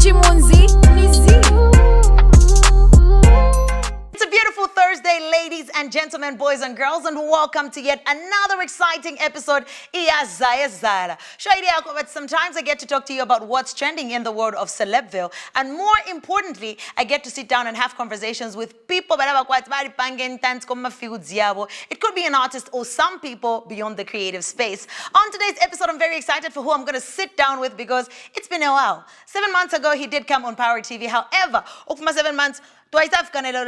It's a beautiful Thursday, ladies and gentlemen, boys and girls, and welcome to yet another exciting episode of Zaye Zahala. But sometimes I get to talk to you about what's trending in the world of Celebville, and more importantly, I get to sit down and have conversations with people. It could be an artist or some people beyond the creative space. On today's episode, I'm very excited for who I'm going to sit down with because it's been a while. 7 months ago, he did come on Power TV. However, over my 7 months, twice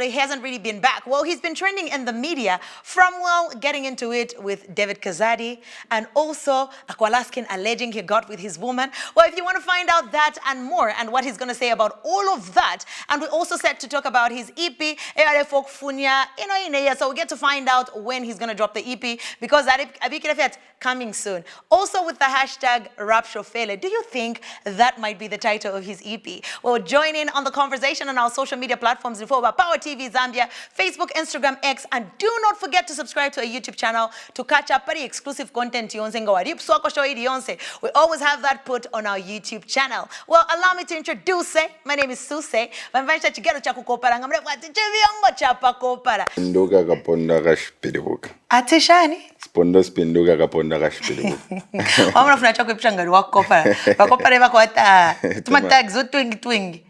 he hasn't really been back. Well, he's been trending in the media from, well, getting into it with David Kazadi and also Aqualaskin alleging he got with his woman. Well, if you want to find out that and more and what he's going to say about all of that, and we also set to talk about his EP, so we get to find out when he's going to drop the EP because that coming soon. Also with the hashtag #RapShofele, do you think that might be the title of his EP? Well, join in on the conversation on our social media platforms before about Power TV Zambia, Facebook, Instagram, X, and do not forget to subscribe to our YouTube channel to catch up very exclusive content. We always have that put on our YouTube channel. Well, allow me to introduce. My name is Suecey. Atishani? Spondo spinduka kaponda kashipilibuka. Wamafuna chako ipshangari wakopara. Wakopara vakwata. Tuma tags twingi.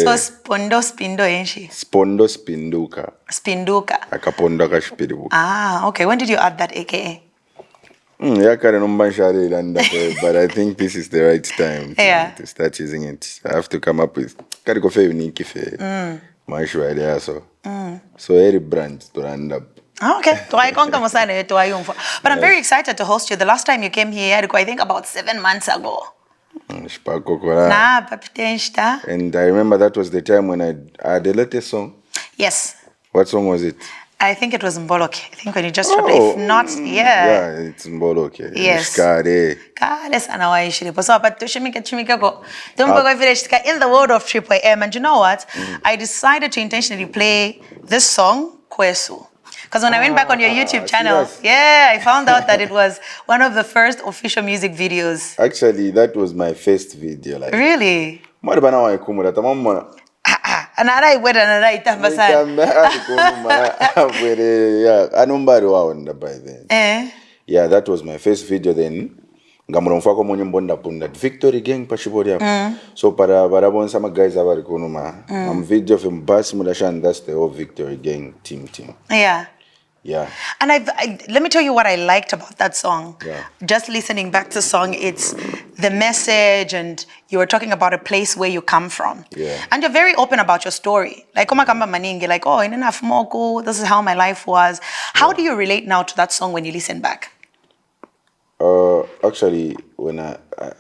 So spondo spindo enshi. Spondo spinduka. Spinduka. Akaponda kashipilibuka. Ah, okay. When did you add that AKA? But I think this is the right time to start using it. I have to come up with unique so every brand to end up. Okay. But I'm very excited to host you. The last time you came here, I think about 7 months ago. And I remember that was the time when I had the latest song. Yes. What song was it? I think it was Mboloke. I think when you just dropped it. If not, yeah, it's Mboloke. Yes. In the world of Triple M, and you know what? I decided to intentionally play this song, Kwesu. Because when I went back on your YouTube channel, I found out that it was one of the first official music videos. Actually, that was my first video. Really? Yeah, that was my first video then. Victory gang so para some guys I'm video from Basimudashan, that's the whole Victory gang team. Yeah. And let me tell you what I liked about that song. Yeah. Just listening back to the song, it's the message, and you were talking about a place where you come from. Yeah. And you're very open about your story. Like, oh, in enough moko, this is how my life was. How do you relate now to that song when you listen back? Actually, when I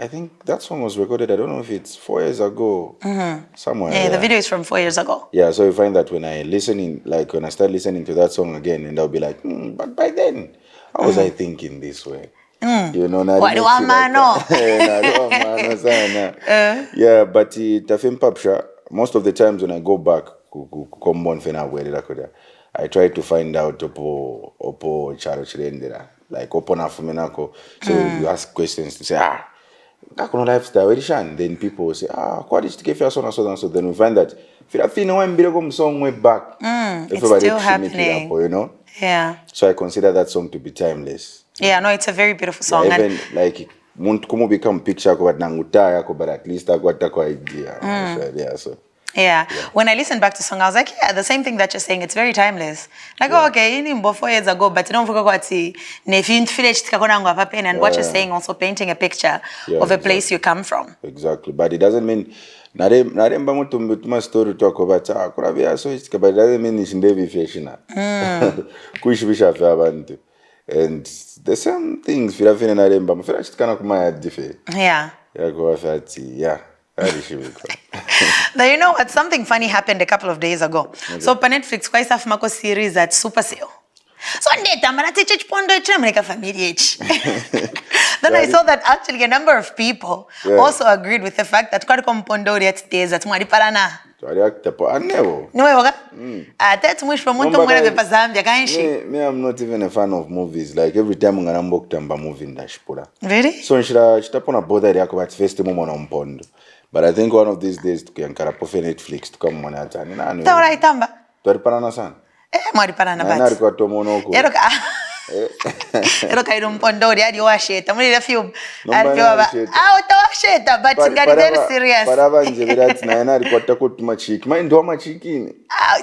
think that song was recorded, I don't know if it's 4 years ago, somewhere. Yeah, the video is from 4 years ago. Yeah, so you find that when I start listening to that song again, and I'll be like, but by then, how was I thinking this way? You know, yeah, but most of the times when I go back, I try to find out opo charo chirendera. Like open afumenako, so you ask questions to say lifestyle then people will say what is the so then we find that song way back it's still happening, you know. Yeah, so I consider that song to be timeless. Yeah, no, it's a very beautiful song. Yeah, even like muntu become picture but at least I got the idea. So yeah, when I listened back to the song, I was like, yeah, the same thing that you're saying, it's very timeless. Like, okay, 4 years ago, but you don't forget what and what you're saying, also painting a picture of a place you come from. Exactly, but it doesn't mean story talk about so it's but it doesn't mean it's and the same things yeah. Now, you know what? Something funny happened a couple of days ago. Okay. So, on Netflix, quite a Mako series at Suecey. So, then I saw that actually a number of people also agreed with the fact that to actor po never. No way, that's much from one to one of Zambia, can't she? Me, I'm not even a fan of movies. Like every time I'm gonna book tamba movie in Dashpura. Really? So should pona bother yako but first moment on pondo. But I think one of these days to yankara po Netflix to come on at and I know. Tawara itamba. Tori parana san. Mwari parana bat. Na riko tomonoko. Ero kairo mpondo adi washeta. Muli the film. Utawasheta but ngari very serious. Parava nje birati na riko takutu machiki. Ma ndo machiki.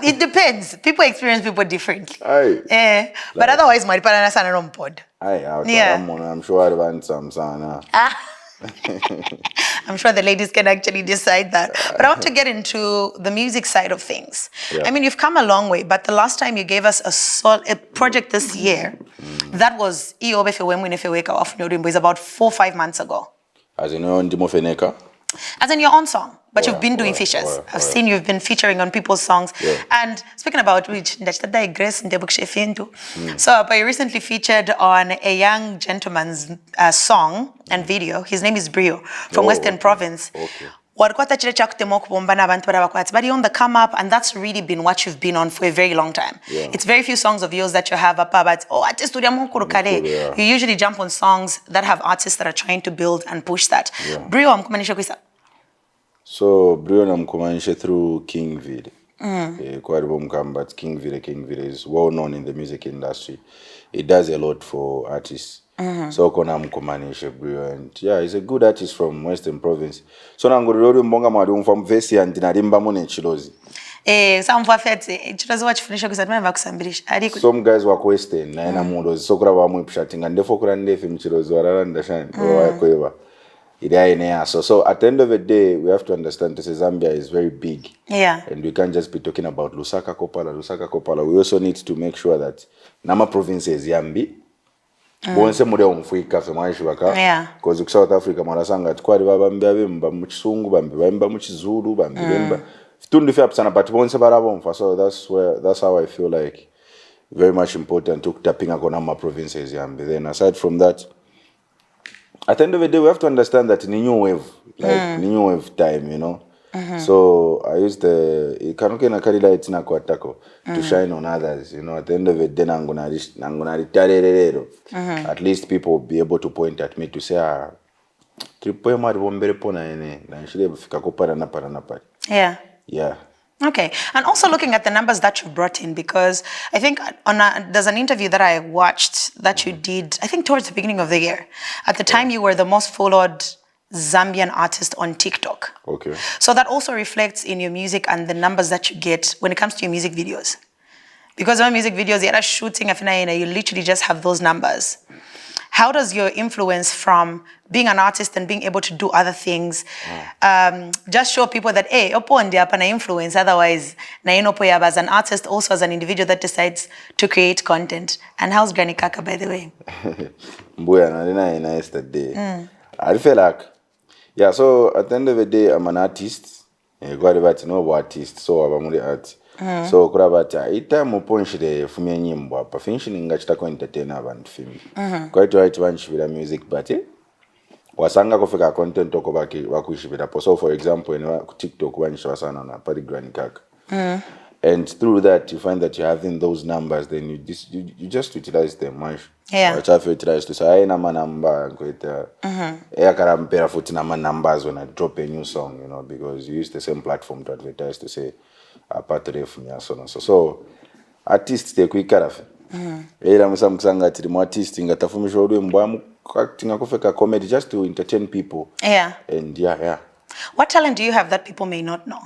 It depends. People experience people differently. Aye. But otherwise mwari parana sana no mpondo. Aye, I'm sure I want some sana. I'm sure the ladies can actually decide that. But I want to get into the music side of things. Yeah. I mean, you've come a long way, but the last time you gave us a project this year, that was is about 4 or 5 months ago. As in your own As in your own song, but you've been doing features. I've seen you've been featuring on people's songs. Yeah. And speaking about which, so I recently featured on a young gentleman's song and video. His name is Brio from Western Province. Okay. But you're on the come up, and that's really been what you've been on for a very long time. Yeah. It's very few songs of yours that you have up, but you usually jump on songs that have artists that are trying to build and push that. Yeah. Brio, so Brio namkumanisha through King Vid. But King Vid is well known in the music industry. It does a lot for artists. So kona mkumanisha Brio, and yeah, he's a good artist from Western Province. So nanguriro mbonga mwadu from Vesi and narimba mune chilozi. Some guys were Western na ina mundo so kura wa mwipishatinga ndefo kura ndefi mchilozi wararanda shani kwa So at the end of the day, we have to understand that Zambia is very big. Yeah. And we can't just be talking about Lusaka Kopala. We also need to make sure that Nama province is Yambi. Bonse mure umfuika femashwaka. Yeah. Because South Africa marasanga twari babambya bemba mu Kisungu bamba mu Kizulu bemba. Tundi fe apsana but bonse barabomfa. So that's how I feel like very much important to tapping on Nama provinces Yambi. Then aside from that, at the end of the day, we have to understand that new wave, new wave time, you know. So I use the to shine on others, you know. At the end of the day, at least people will be able to point at me to say, yeah. Yeah. Okay, and also looking at the numbers that you brought in, because I think there's an interview that I watched that you did, I think towards the beginning of the year. At the time, you were the most followed Zambian artist on TikTok. Okay. So that also reflects in your music and the numbers that you get when it comes to your music videos. Because on music videos, you're shooting, you literally just have those numbers. How does your influence from being an artist and being able to do other things just show people that, hey, opo ndi hapa na influence, otherwise, na inopo yaba as an artist, also as an individual that decides to create content? And how's Granny Kaka, by the way? Mbuya, na nice that day. I feel like, yeah, so at the end of the day, I'm an artist. Got about to know artist, so I'm the art. So kurabata ita muponshire fumye nyimbo apa finishing ngachita entertain abantu film quite right vanchivira music but wasanga kufika content okobaki wakuishibira po. So for example ku TikTok vanchwa sana na pari Granny Kaka and through that you find that you're having those numbers, then you just utilize them much. Yeah. Which I utilize to say na number kweta karampera futi na numbers when I drop a new song, you know, because you use the same platform to advertise to say so artists they kwikarafe era musamkusanga tiri mu artist ngatafumisha urwembo acting kufeka comedy just to entertain people. Yeah. And yeah. What talent do you have that people may not know,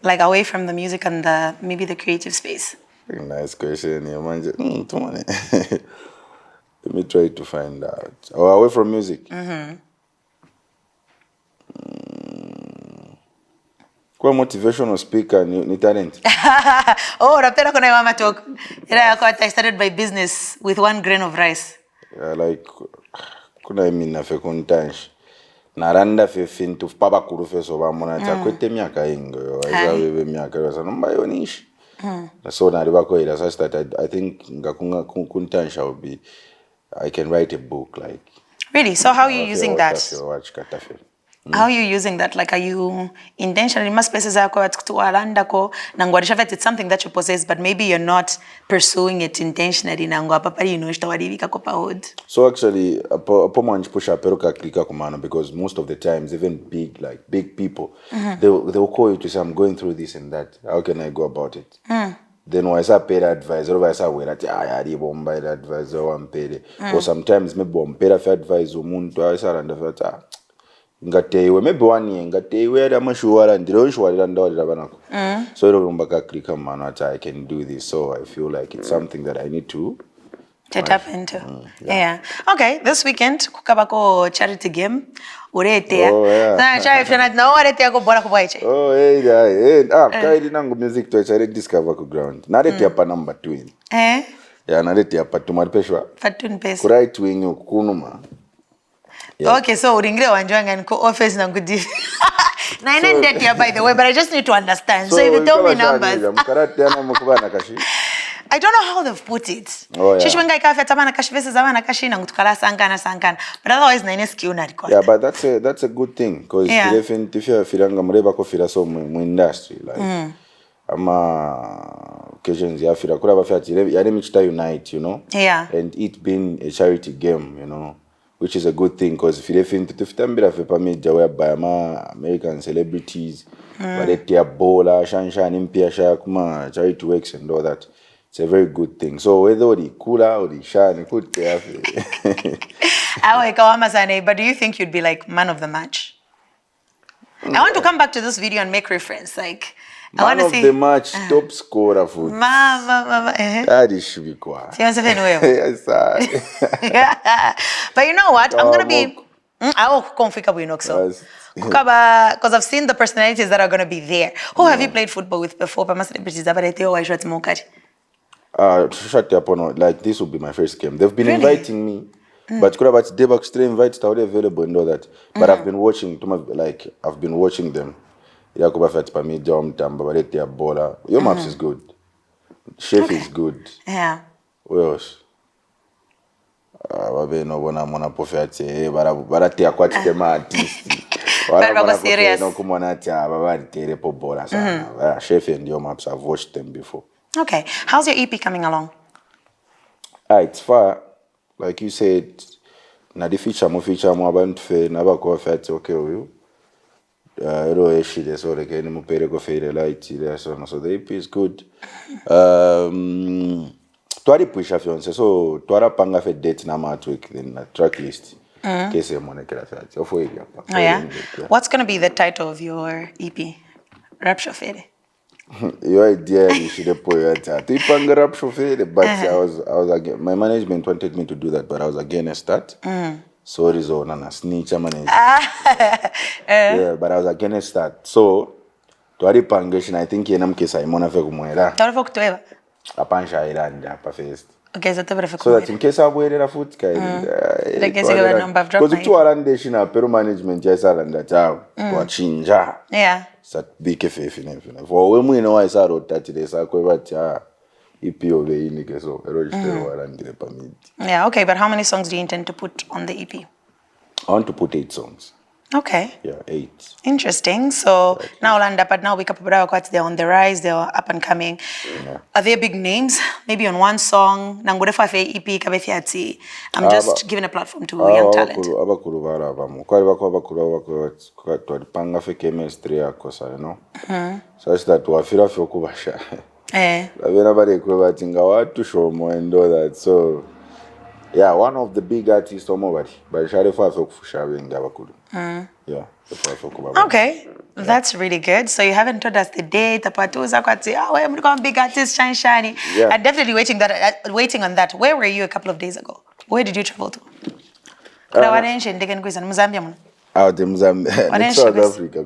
like away from the music and maybe the creative space? Nice question. Let me try to find out. Away from music. Kwa motivational speaker ni talent. Rapera kuna mama talk. I started my business with 1 grain of rice. Yeah, like kuna mina fe kuntanshi. Naranda fe fintu papa kurufe so bamona cha kwete myaka ingo. Aiza bebe myaka basa nomba yonishi. So nariba ko ila such that I think ngakunga kuntansha will be I can write a book like. Really? So how are you using that? How are you using that? Like, are you intentionally mas spaces zako atikutualandako nangwarisha that it's something that you possess, but maybe you're not pursuing it intentionally nangwa papari inoshtawadivika kopa hood. So actually, apo manji pusha peruka klika kumano, because most of the times, even big people, they'll call you to say, I'm going through this and that. How can I go about it? Then when I say paid advice, or I say where that I bomba advice or paid, or sometimes maybe paid advice or muntu I say and that ngatewe maybe 1 year ngatewe amashuwara ndiro shwara ndawira banako. So iro mbaka klika kumano I can do this. So I feel like it's something that I need to tap into. Yeah. Okay, this weekend kukabako charity game. Uretea. Oh, yeah. Na charity na uretea ko bora kubaiche. Oh, hey. Kaidi nangu music to charity discover ku ground. Naretea pa number 2. Yeah, naretea pa tumaripeshwa. Fatun pesa. Kurai twinyo kunuma. Yeah. Okay, so uringire wanjwanga niko office na ngudi. Na inende here by the way, but I just need to understand. So if you tell me numbers. I don't know how they've put it. Oh, yeah. Shishwenga ikafe tamana kashi vese zamana kashi na ngutukala sankana. But otherwise na ine skill na record. Yeah, but that's a good thing, because if you filanga mureba ko fila so mu industry like ama occasions ya fila kula ba fiati yale michita unite, you know. Yeah. And it being a charity game, you know, which is a good thing, because if you think to fitambira fe pamija whereby American celebrities but they bola shanshan impia sha kuma charity works and all that. It's a very good thing. So whether the cooler or the shine, could but do you think you'd be like man of the match? I want to come back to this video and make reference. Like, I want to see man of the match, top scorer for mama. That is should be quiet. Yes, but you know what? I'm gonna be. I will comfortable in Oxo. Because I've seen the personalities that are gonna be there. Who have you played football with before? Like this will be my first game. They've been inviting me, but could have Debak still invited already available and all that. But I've been watching them. Yakuba Fat Pami Dom Tamba Baletia Bola. Your maps is good. Chef is good. Yeah. What else? Babe no bona mona pofete barati akwati tema artist. But serious. No kumona tia baba tere po bola sana. Chef and your maps, I've watched them before. Okay. How's your EP coming along? It's far. Like you said, na the feature mo abantu fe na ba ko fete okay you. Ero eshi de so like ni mo pere go fe light so the EP is good. Twari pusha fiance, so twara panga fe date na matweek then na track list. Kese mo nekela fete. Oh yeah. What's going to be the title of your EP? Rapture Fede. Your idea you should put it at rap chauffeur, but I was against, my management wanted me to do that, but I was against that. Sorry, zone and a snitch management. Yeah, but I was against that. So to Pangation, I think in case I mona fe kumwera. Tawafok to ever. Apansha iranda pa first. Okay, so that in case I wear a foot because you are under Peru management, yes, and that what change. Yeah. Sat big faith in everything. For when we know I saw 30 days, I could have EP of the Indica, so yeah, okay, but how many songs do you intend to put on the EP? I want to put 8 songs. Okay. Yeah, 8. Interesting. So now but now we they're on the rise, they're up and coming. Yeah. Are there big names? Maybe on one song. I'm just giving a platform to young talent. So it's that wafira fyo kubasha. Nobody to show more and all that. So yeah, one of the big artists or more, but Sharifa Fushawi and Gabakuru. Yeah. Okay, that's really good. So you haven't told us the date, the parties, I'm going big artist, shiny. Yeah. I'm definitely waiting on that. Where were you a couple of days ago? Where did you travel to? Mozambique. Out in Mozambique. South Africa.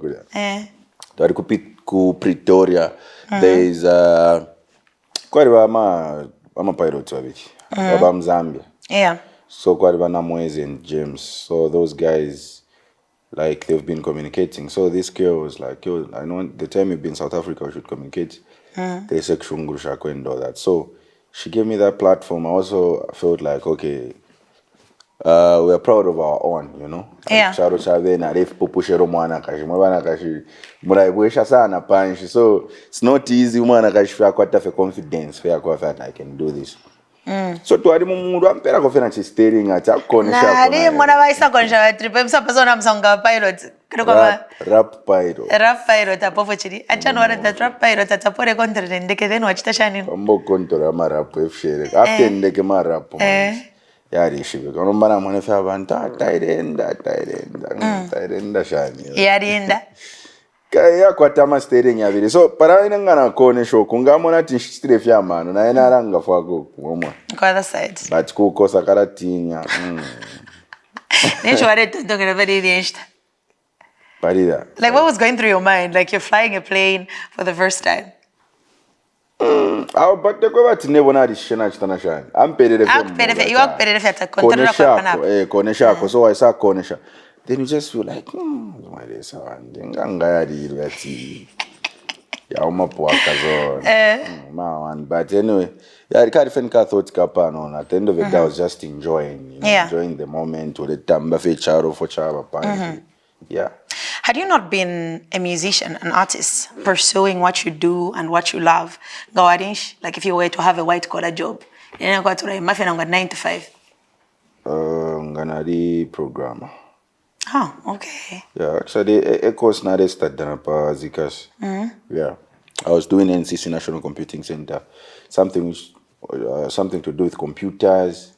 Pretoria. There is quite a pilot of it. Zambia. Yeah. So quite Mwezi and James. So those guys, like, they've been communicating. So this girl was like, yo, I know the time you've been in South Africa, we should communicate. They say and all that. So she gave me that platform. I also felt like, okay, we are proud of our own, you know. Yeah. Charo chave na ref popushero mwana kashi mwana kashi muraibwesha sana panshi. So it's not easy mwana kashi fya kwata fe confidence fya kwa that I can do this. So twari mundu ampera kofena chi steering ati akukonesha Nah, kona. ni mwana vaisa konesha trip msa persona msonga pilot. Rap pilot. Rap pilot apo chiri. Achano wale that rap pilot atapore kontra ndeke then wachita shani. Kambo kontra ma rap efshere. After ndeke ma rap. Yari shibe. Kono mbana mwana fya banta tairenda shani. Yarienda. Kaya kwa tama steering ya vile. So para ina ngana kone show kungamona tinshitire fya mano na ina ranga fwago kumwa. Kwa other side. But kukosa karatinya. Nisho wale tonga very niente. Parida. Like what was going through your mind? Like you're flying a plane for the first time. But the kwabati never na rishena chitana shani. Amperere fya. You are perere fya controller kwa panapa. Konesha ko so I saw konesha. Then you just feel like, my days are ngangayari irati. Ya umapo akazo. Man, but anyway, yeah, I can't thought kapano. At the end of it, I was just enjoying, enjoying the moment. Or the tamba fe charo for charo pan. Yeah. Had you not been a musician, an artist, pursuing what you do and what you love, like if you were to have a white collar job, you know, go to 9 to 5. Nganari programmer. Oh, okay. Yeah, actually, a course na registered na pa Zikas. Yeah, I was doing NCC National Computing Center, something to do with computers.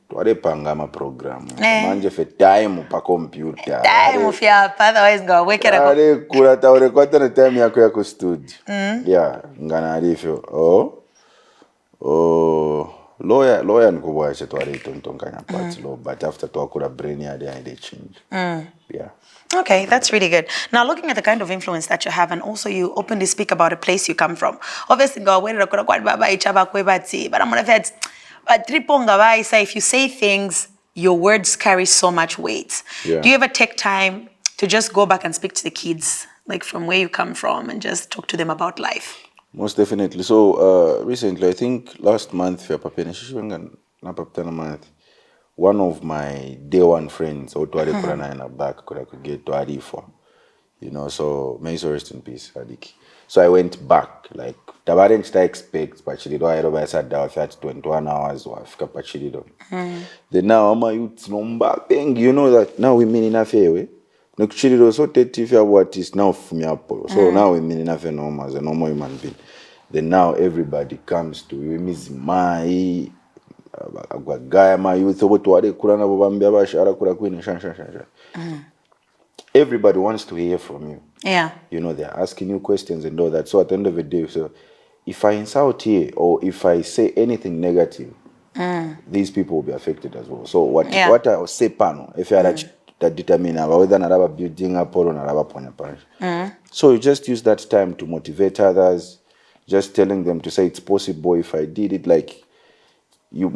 Tuare pangama program. Manje fe time pa computer. Time fya otherwise go wake up. Are kula taure kwata na time yako ya studio. Yeah, ngana alifyo. Lawyer nkubwa che tuare itontonganya part law, but after tuakura brain ya they change. Yeah. Okay, that's really good. Now, looking at the kind of influence that you have, and also you openly speak about a place you come from. Obviously, go away, but I'm gonna say, if you say things, your words carry so much weight. Yeah. Do you ever take time to just go back and speak to the kids, like from where you come from, and just talk to them about life? Most definitely. So recently, I think last month, one of my day one friends, back, could get to Arifo. You know, so may so rest in peace, Adiki. So I went back, like Tabarench I expect, Pachilido, I sat down for 21 hours or Africa Pachilido. Then now I'm a youth number thing, you know that now we mean enough way. No Chilido so if you what is now from your so now we mean enough normal as a normal human being. Then now everybody comes to you, Miss my guy, my youth, everybody wants to hear from you. Yeah. You know, they're asking you questions and all that. So at the end of the day, so if I insult here or if I say anything negative, these people will be affected as well. So what I say, pano, if you are that determine whether another building up or another point. So you just use that time to motivate others, just telling them to say it's possible if I did it, like you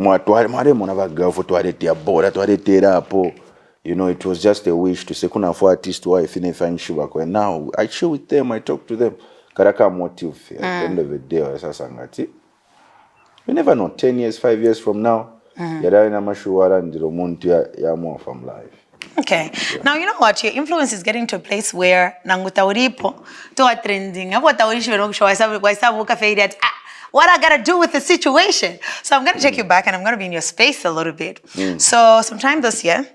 know, it was just a wish to say kuna for artist who if and now I chill with them, I talk to them. Karaka motive at the end of the day, you never know, 10 years, 5 years from now, you're in a mashuara and you're more from life. Okay. Yeah. Now, you know what? Your influence is getting to a place where Nangutauripo to a trending. What I gotta do with the situation. So I'm gonna take you back and I'm gonna be in your space a little bit. So sometime this year,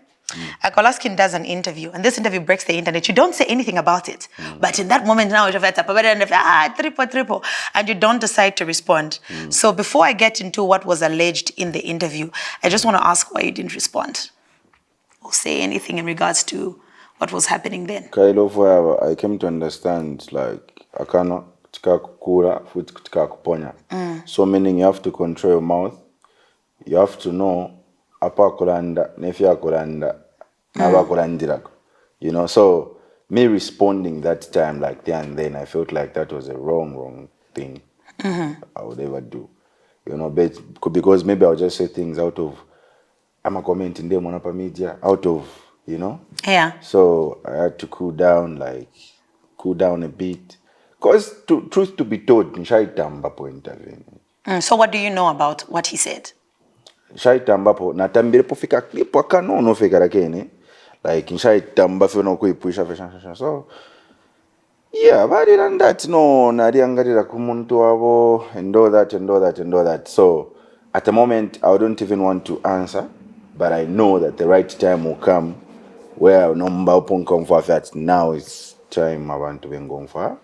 Aqualaskin does an interview, and this interview breaks the internet. You don't say anything about it, but in that moment now, triple, and you don't decide to respond. So before I get into what was alleged in the interview, I just want to ask why you didn't respond or say anything in regards to what was happening then. I came to understand, like, I cannot so meaning you have to control your mouth, you have to know apa kulanda nefia kulanda naba kulandira, you know. So me responding that time like there and then, I felt like that was a wrong thing I would ever do, you know, but because maybe I'll just say things out of I'm a comment in them on upper media out of, you know. Yeah. So I had to cool down a bit. Because truth to be told, so what do you know about what he said? Shaitambapo natambire pofika clip akanono fika lakini like nshaitamba fyo no kuipusha fashion. So yeah, but than that no nariangarira kumuntu wabo and all that. So at the moment I don't even want to answer, but I know that the right time will come where number upon come for that. Now it's time I want to be going for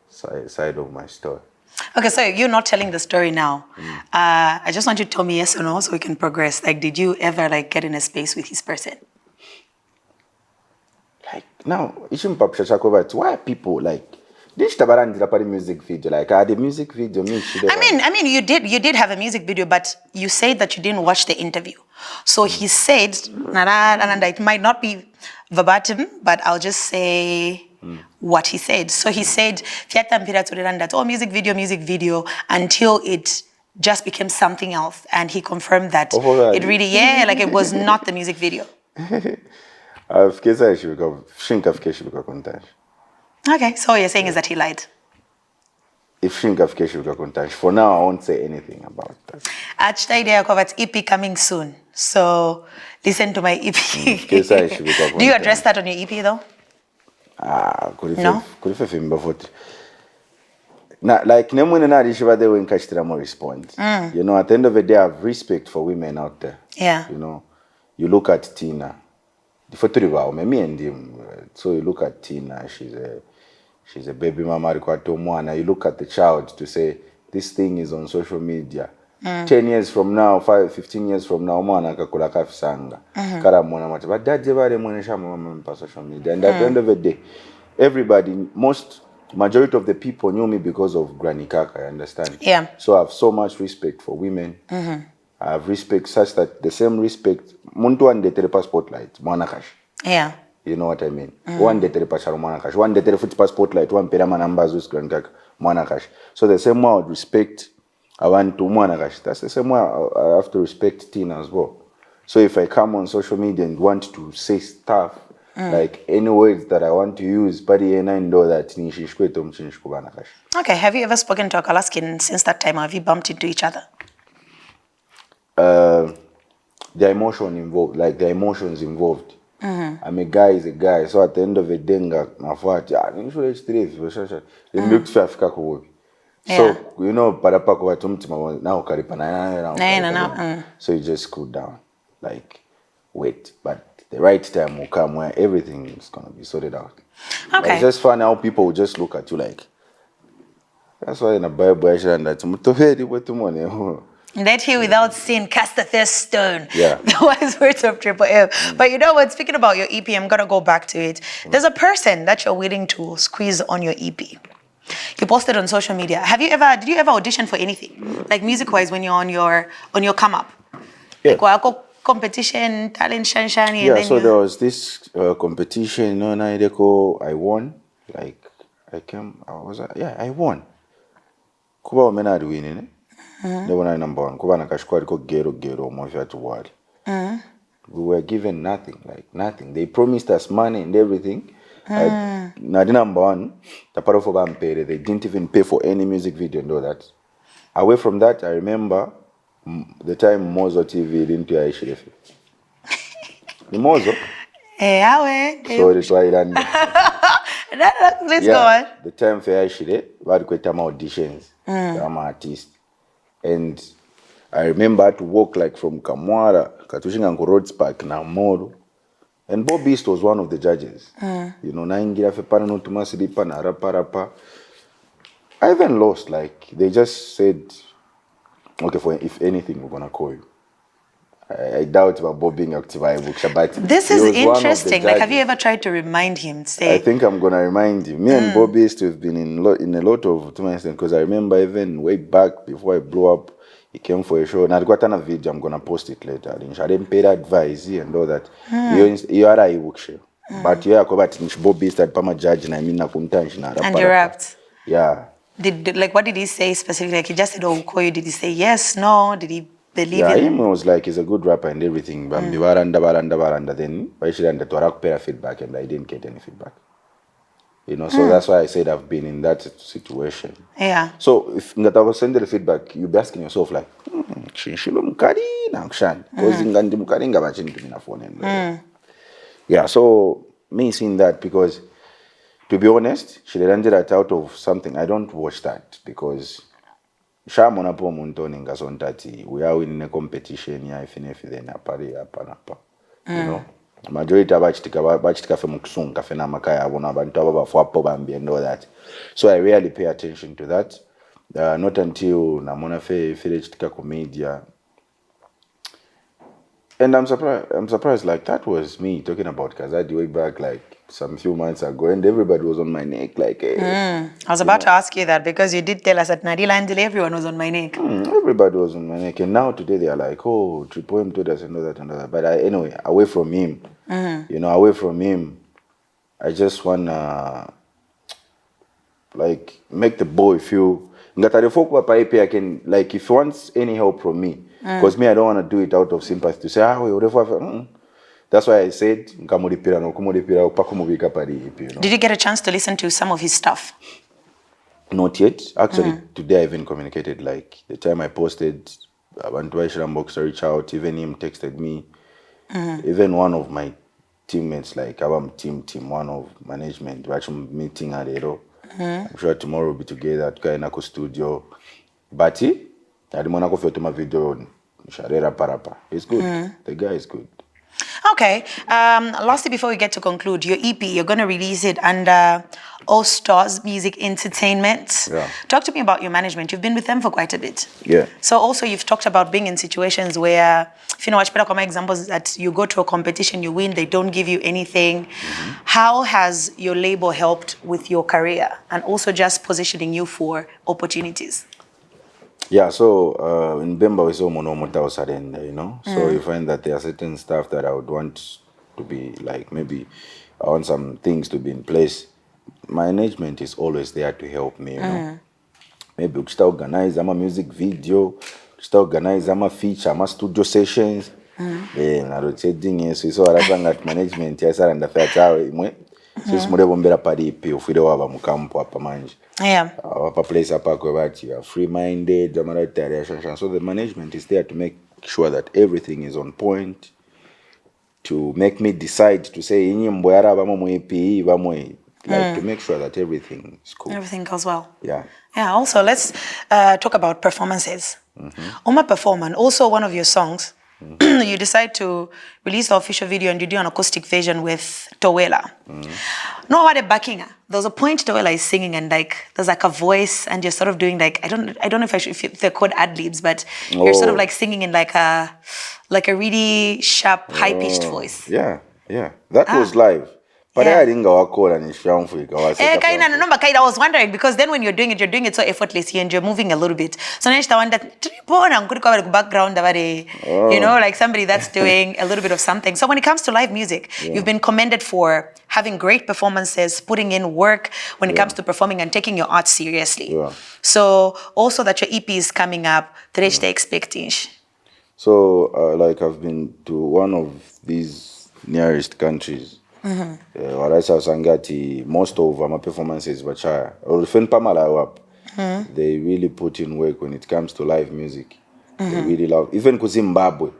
side of my story. Okay, so you're not telling the story now. I just want you to tell me yes or no so we can progress. Like, did you ever like get in a space with his person? Like now, why are people like this tabarandira music video? Like the music video I mean you did have a music video, but you said that you didn't watch the interview. So he said, and it might not be verbatim, but I'll just say what he said. So he said, music video, until it just became something else. And he confirmed that it really, like it was not the music video. Okay, so what you're saying is that he lied. For now, I won't say anything about that. EP coming soon. So listen to my EP. Do you address that on your EP though? No. Like they will catch more response. You know, at the end of the day, I have respect for women out there. Yeah. You know, you look at Tina. Me and him. So you look at Tina, she's a baby mama. You look at the child to say this thing is on social media. 10 years from now, 15 years from now, mwana kakula kafisanga. Kara mwana mati. But that jebare mwana mama on social media. And at the end of the day, everybody, majority of the people knew me because of Granny Kaka, I understand. Yeah. So I have so much respect for women. I have respect such that the same respect muntu ande telepa spotlight mwana kash. Yeah. You know what I mean? One day telepa charo mwana kash. One day telepa spotlight one pera manambazo is Granny Kaka mwana kash. So the same way I would respect I want to mwana kash. That's the same way I have to respect Tina as well. So if I come on social media and want to say stuff like any words that I want to use, but I know that okay, have you ever spoken to Aqualaskin since that time? Have you bumped into each other? The emotions involved. I'm a guy is a guy. So at the end of the day, so you know, so you just cool down, like wait, but the right time will come where everything is gonna be sorted out. Okay. It's just fun how people will just look at you like. That's why in the Bible I said that Let he without sin cast the first stone. Yeah. The wise words of Triple F. But you know what? Speaking about your EP, I'm gonna go back to it. There's a person that you're willing to squeeze on your EP. You posted on social media. Did you ever audition for anything? Like music-wise when you're on your come up? Yeah. Like competition, talent shanshani. Yeah, so there was this competition, I won. Like I won. Kuba wamena winning. They were number one. Kuba nakashkwari ko gero mafia to world. We were given nothing, like nothing. They promised us money and everything. Number one, they didn't even pay for any music video and all that. Away from that, I remember the time Mozo TV didn't hear Ishire. The Mozo. So that's why Let's go on. The time for Ishire, we had to auditions. I'm an artist. And I remember I had to walk like from Kamwara, Katushinganko Roads Park, now Moro. And Bob Beast was one of the judges. You know, I even lost, like, they just said, okay, if anything, we're going to call you. I doubt about Bob being active. But this is interesting. Like, have you ever tried to remind him? Say, I think I'm going to remind you. Me and Bob Beast have been in a lot of tournaments because I remember even way back before I blew up, he came for a show. Now, I got a video, I'm going to post it later. I didn't pay advice and all that. You are a book show. But you are about Bob Beast at Pama Judge and I mean, and you rapped. Yeah. What did he say specifically? Like, he just said, oh, we'll call you. Did he say yes, no? Did he believe it? Yeah, him was like, he's a good rapper and everything. But then I should have to pay feedback and I didn't get any feedback. You know, so that's why I said I've been in that situation. Yeah. So if I was sending the feedback, you'll be asking yourself like, Shilo mukari na kushani. Because ngandi mukari nga bachini tumina phone. Yeah, so me seeing that because to be honest, she landed that out of something. I don't watch that because Shamona po muntoni ngasontati. We are in a competition ya if then apari apa. You know, majority abachitika fe mukusunga fe na makaya abona abantu ababafu apo bambi and all that. So I really pay attention to that. Not until namona fe chitika comedia. And I'm surprised like that was me talking about Kazadi way back like some few months ago and everybody was on my neck like hey. I was about to ask you that because you did tell us that Nadila and everyone was on my neck. Everybody was on my neck and now today they are like, oh, Triple M told us and all that. But anyway, away from him, you know, away from him, I just wanna like make the boy feel I can like if he wants any help from me. Because me, I don't want to do it out of sympathy to say, that's why I said, you know. Did you get a chance to listen to some of his stuff? Not yet. Actually, today I even communicated, like, the time I posted, I went to Shrambox to reach out, even him texted me. Even one of my teammates, like, our team, one of management, we're actually meeting at Edo. I'm sure tomorrow we'll be together at Kainako Studio. But I didn't want to go to my video. It's good. The guy is good. Okay. Lastly, before we get to conclude, your EP, you're going to release it under All Stars Music Entertainment. Yeah. Talk to me about your management. You've been with them for quite a bit. Yeah. So also you've talked about being in situations where, if you know, my examples that you go to a competition, you win, they don't give you anything. How has your label helped with your career and also just positioning you for opportunities? Yeah, so in Bemba we saw monomota surrender, you know. So you find that there are certain stuff that I would want to be like maybe I want some things to be in place. Management is always there to help me, you know. Maybe we should organize a music video, we should organize a feature, a studio sessions. Then I would say things so I that management yes and the fact since more bombera padi pe ufide waba mukampo hapa manje. Yeah. Hapa place hapa kwa you are free-minded, so the management is there to make sure that everything is on point, to make me decide to say like to make sure that everything is cool. Everything goes well. Yeah. Yeah, also let's talk about performances. Oma Perform, and also one of your songs, you decide to release the official video and you do an acoustic version with Towela. No, what a backing. There was a point Towela is singing and like there's like a voice and you're sort of doing like I don't know if they're called ad-libs, but you're sort of like singing in like a really sharp, high-pitched voice. Yeah. That was live. But I didn't go and I was wondering because then when you're doing it so effortlessly and you're moving a little bit. So now I wonder, background, you know, like somebody that's doing a little bit of something. So when it comes to live music, you've been commended for having great performances, putting in work when it comes to performing and taking your art seriously. Yeah. So also that your EP is coming up, they're expecting. So like I've been to one of these nearest countries. Most of my performances they really put in work when it comes to live music. They really love even Zimbabwe.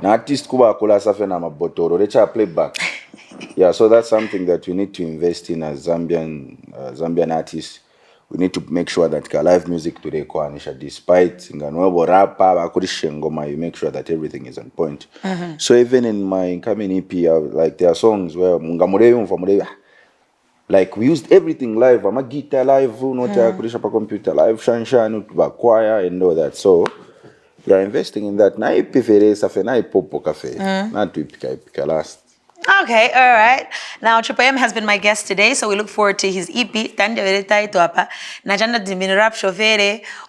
Na artist kuba kola safe na mabotoro recha playback. Yeah, so that's something that we need to invest in as Zambian artists. We need to make sure that live music today despite rapper you make sure that everything is on point. So even in my incoming EP, like there are songs where like we used everything live. I'm a guitar live, not computer live, shanshan, choir and all that. So we are investing in that. Na EP na popo cafe. Na to EP last. Okay, all right. Now, Triple M has been my guest today, so we look forward to his EP,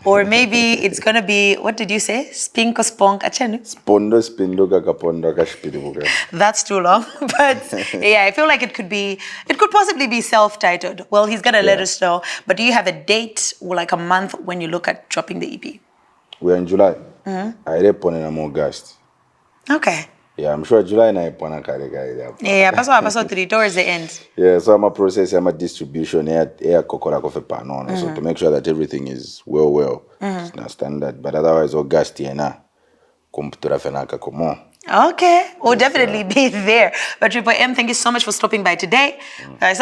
or maybe it's going to be, what did you say? Spinko Spunk Achenu? Spondo Kakapondo Kashpidibuga. That's too long, but yeah, I feel like it could possibly be self-titled. Well, he's going to let us know, but do you have a date or like a month when you look at dropping the EP? We're in July. I rep on in August. Okay. Yeah, I'm sure July na ipona kare. Yeah, paso 3 towards the end. Yeah, so I'm a process, I'm a distribution, kokora kofe panono. So to make sure that everything is well, standard. But otherwise, August, kumputura fenaka komo. Okay, we'll definitely be there. But Triple M, thank you so much for stopping by today. It's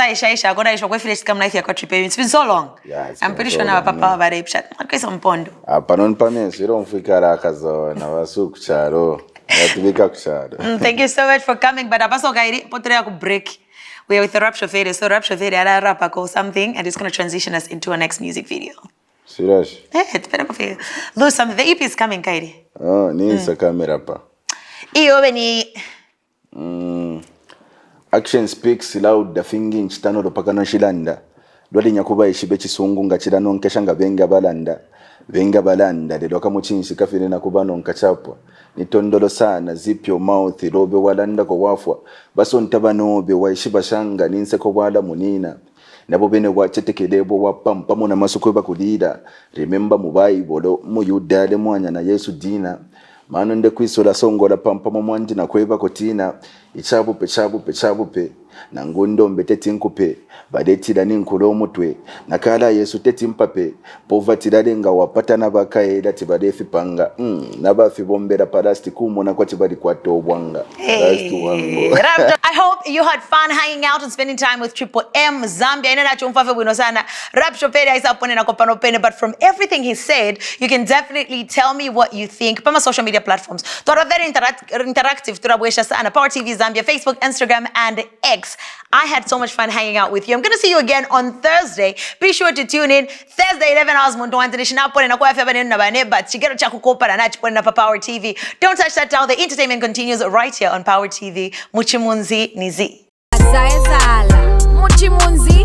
been so long. Yeah, I'm pretty sure now Papa va rape chat. Panon pames, you don't fika rakazo na wasu kucharo. Yatubika kucharo. Thank you so much for coming. But abaso gairi potre ku break. We are with the Rapture Fade. So Rapture Fade ara rapa or something, and it's going to transition us into our next music video. Serious? Yeah, it's better for you. Lose something. The EP is coming, Kairi. Oh, ni sa camera pa. Iyo beni. Action speaks loud, the finger chitano do pakano shilanda. Dwali nyakuba ishibe chisungu nga chidano nkeshanga venga balanda. Venga balanda, de doka muchinsi kafine na kubano nkachapwa. Nitondolo sana, zip your mouth, robe walanda kwa wafwa. Baso ntabanobe, waishiba shanga, ninse kwa wala munina. Nabo bene wachetekedebo wapampamo na masukweba kudida. Remember mu Bible, mu yudade mwanya na Yesu dina. Mano nde kwisola songola pampamo mwanji na kweba kotina. Ichabupe. Na ngundo mbeteti nkupe. Badeti dani nkulo omutwe. Nakala Yesu teti mpape. Poverty dadenga wapata nabakae dati badefi panga. Nabafi bombera parasti kumona kwa tibadi kwa tobwanga. I hope you had fun hanging out and spending time with Triple M Zambia. But from everything he said, you can definitely tell me what you think. Pama social media platforms. Thought very interactive. Power TV Zambia, Facebook, Instagram, and X. I had so much fun hanging out with you. I'm going to see you again on Thursday. Be sure to tune in. Thursday, 11 hours, Mundo International. But Power TV. Don't touch that dial. The entertainment continues right here on Power TV. Muchimunzi Nizi. Zaye Zahala. Muchimunzi